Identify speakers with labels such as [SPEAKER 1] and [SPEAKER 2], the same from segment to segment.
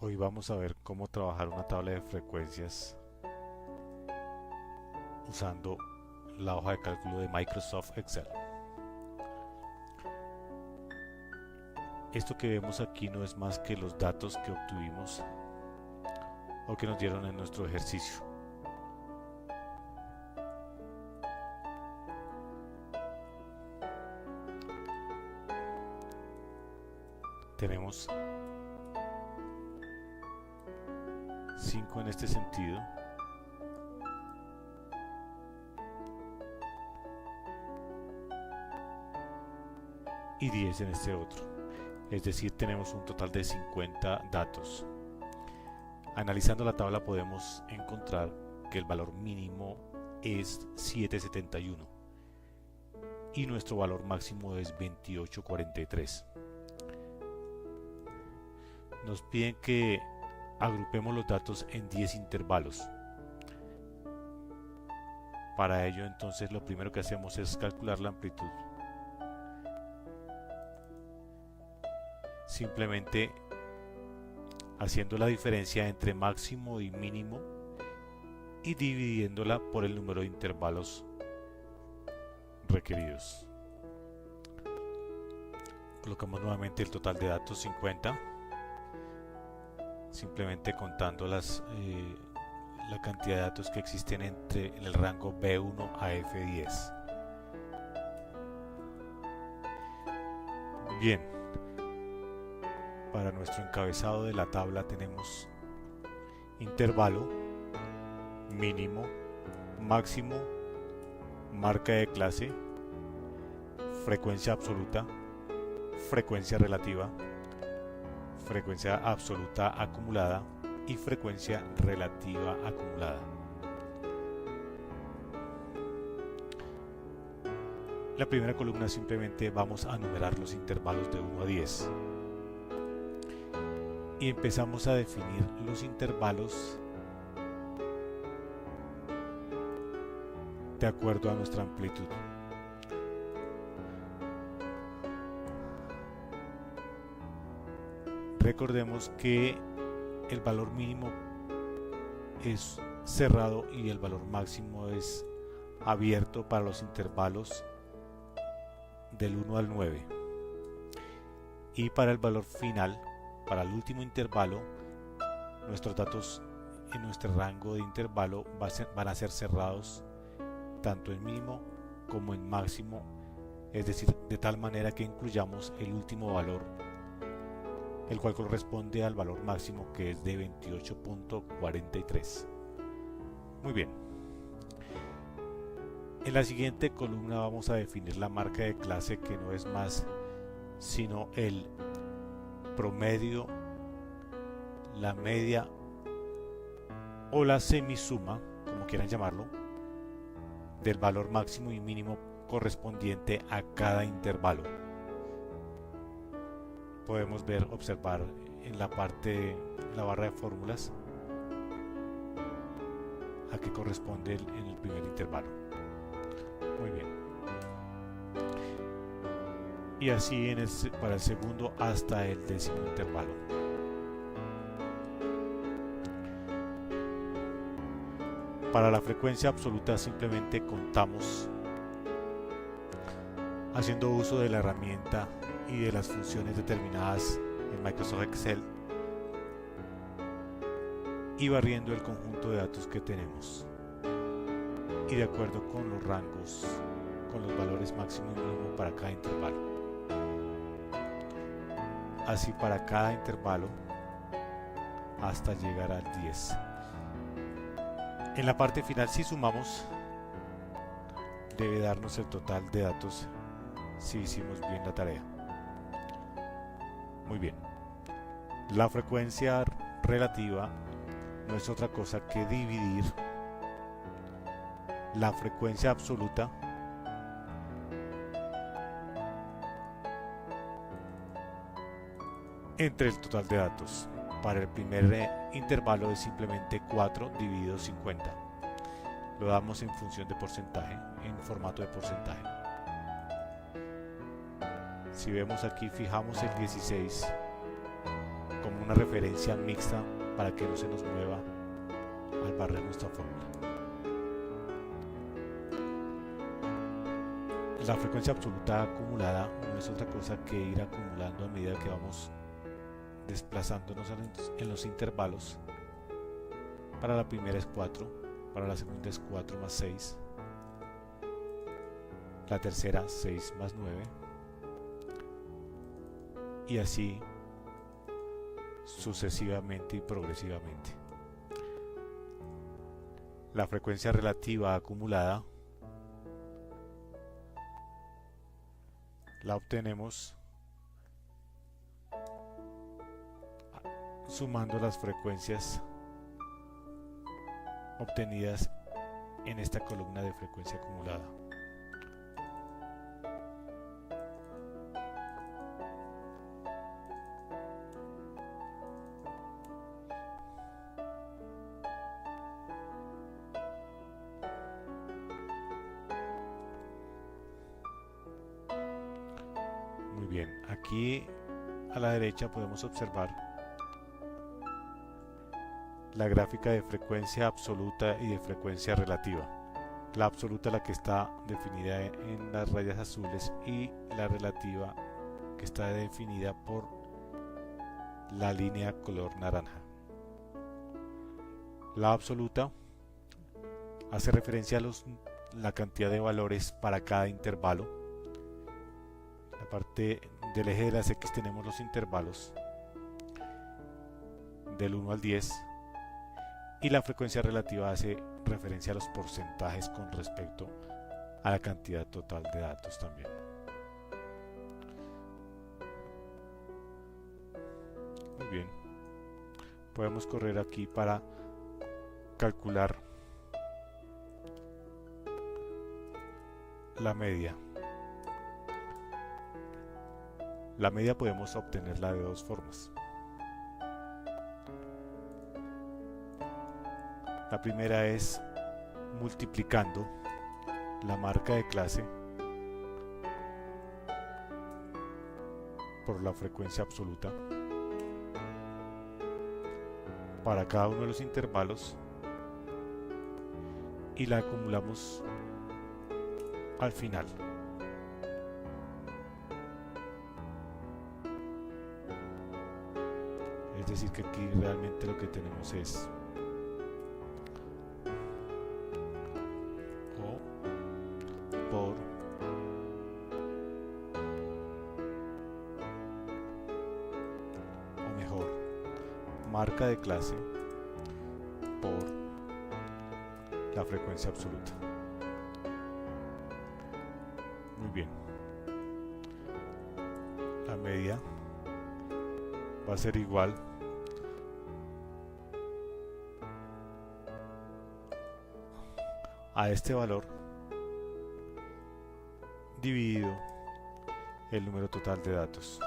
[SPEAKER 1] Hoy vamos a ver cómo trabajar una tabla de frecuencias usando la hoja de cálculo de Microsoft Excel. Esto que vemos aquí no es más que los datos que obtuvimos o que nos dieron en nuestro ejercicio. Tenemos 5 en este sentido y 10 en este otro. Es decir, tenemos un total de 50 datos. Analizando la tabla podemos encontrar que el valor mínimo es 771 y nuestro valor máximo es 2843. Nos piden que agrupemos los datos en 10 intervalos. Para ello, entonces, lo primero que hacemos es calcular la amplitud. Simplemente haciendo la diferencia entre máximo y mínimo y dividiéndola por el número de intervalos requeridos. Colocamos nuevamente el total de datos 50, simplemente contando la cantidad de datos que existen en el rango B1 a F10. Bien, para nuestro encabezado de la tabla tenemos intervalo, mínimo, máximo, marca de clase, frecuencia absoluta, frecuencia relativa, frecuencia absoluta acumulada y frecuencia relativa acumulada. La primera columna simplemente vamos a numerar los intervalos de 1 a 10 y empezamos a definir los intervalos de acuerdo a nuestra amplitud. Recordemos que el valor mínimo es cerrado y el valor máximo es abierto para los intervalos del 1 al 9. Y para el valor final, para el último intervalo, nuestros datos en nuestro rango de intervalo van a ser cerrados tanto en mínimo como en máximo, es decir, de tal manera que incluyamos el último valor, el cual corresponde al valor máximo, que es de 28.43. Muy bien. En la siguiente columna vamos a definir la marca de clase, que no es más sino el promedio, la media o la semisuma, como quieran llamarlo, del valor máximo y mínimo correspondiente a cada intervalo. Podemos observar en la parte, en la barra de fórmulas, a qué corresponde en el primer intervalo. Muy bien. Y así para el segundo hasta el 10º intervalo. Para la frecuencia absoluta simplemente contamos haciendo uso de la herramienta y de las funciones determinadas en Microsoft Excel y barriendo el conjunto de datos que tenemos y de acuerdo con los rangos, con los valores máximo y mínimo para cada intervalo. Así para cada intervalo hasta llegar al 10. En la parte final, si sumamos, debe darnos el total de datos si hicimos bien la tarea. Muy bien. La frecuencia relativa no es otra cosa que dividir la frecuencia absoluta entre el total de datos. Para el primer intervalo es simplemente 4 dividido 50. Lo damos en función de porcentaje, en formato de porcentaje. Si vemos aquí, fijamos el 16 como una referencia mixta para que no se nos mueva al barrer nuestra fórmula. La frecuencia absoluta acumulada no es otra cosa que ir acumulando a medida que vamos desplazándonos en los intervalos. Para la primera es 4, para la segunda es 4 más 6, la tercera 6 más 9, y así sucesivamente y progresivamente. La frecuencia relativa acumulada la obtenemos sumando las frecuencias obtenidas en esta columna de frecuencia acumulada. Muy bien, aquí a la derecha podemos observar la gráfica de frecuencia absoluta y de frecuencia relativa. La absoluta, la que está definida en las rayas azules, y la relativa, que está definida por la línea color naranja. La absoluta hace referencia a la cantidad de valores para cada intervalo. En la parte del eje de las X tenemos los intervalos del 1 al 10, y la frecuencia relativa hace referencia a los porcentajes con respecto a la cantidad total de datos también. Muy bien, podemos correr aquí para calcular la media. La media podemos obtenerla de dos formas. La primera es multiplicando la marca de clase por la frecuencia absoluta para cada uno de los intervalos, y la acumulamos al final. Es decir, que aquí realmente lo que tenemos es por o mejor marca de clase por la frecuencia absoluta. Muy bien, la media va a ser igual a este valor dividido el número total de datos.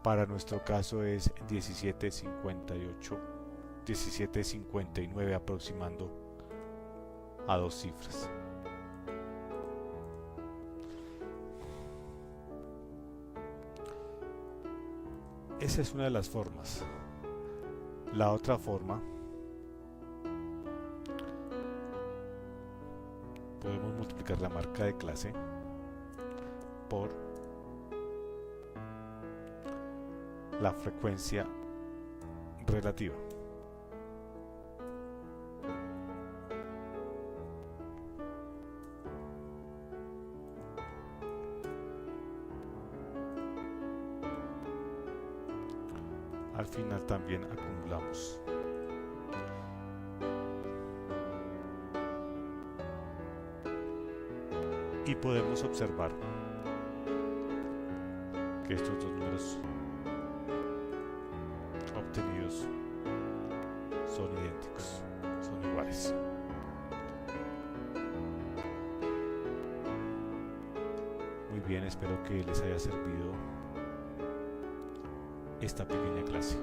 [SPEAKER 1] Para nuestro caso es 1759 aproximando a dos cifras. Esa es una de las formas. La otra forma, podemos multiplicar la marca de clase por la frecuencia relativa. Al final también acumulamos. Y podemos observar que estos dos números obtenidos son idénticos, son iguales. Muy bien, espero que les haya servido esta pequeña clase.